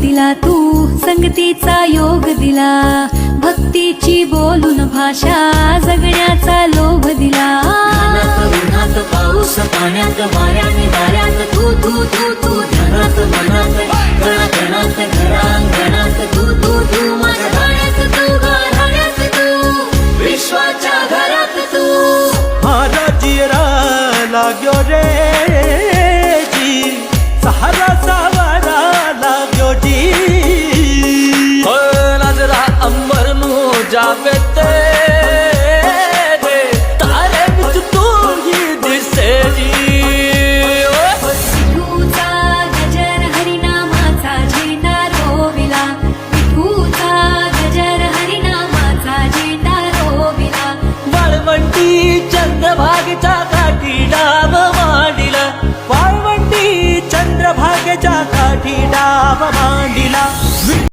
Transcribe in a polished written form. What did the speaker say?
दिला तू, संगतीचा योग दिला, भक्तीची बोलून भाषा, जगण्याचा लोभ दिला. उन्हात पाऊस पाण्यात वाऱ्यात वाऱ्यात तू तू तू तू, ध्यानात मनात कणाकणात घरांगणात तू तू तू, माझ्या गाण्यात तू, गाण्यात तू, विश्वाच्या घरात तू. मारा जियरा लाग्यो रे जी, सहारा सावरा लाग्यो जी. नजरा अंबर नू जावे ते तारे विच तू ही दिसे जी. विठूचा गजर हरिनामाचा झेंडा रोविला, विठूचा गजर हरिनामाचा झेंडा रोविला. वाळवंटी चंद्रभागेच्या काठी डाव मांडिला, वाळवंटी चंद्रभागेच्या काठी डाव मांडिला.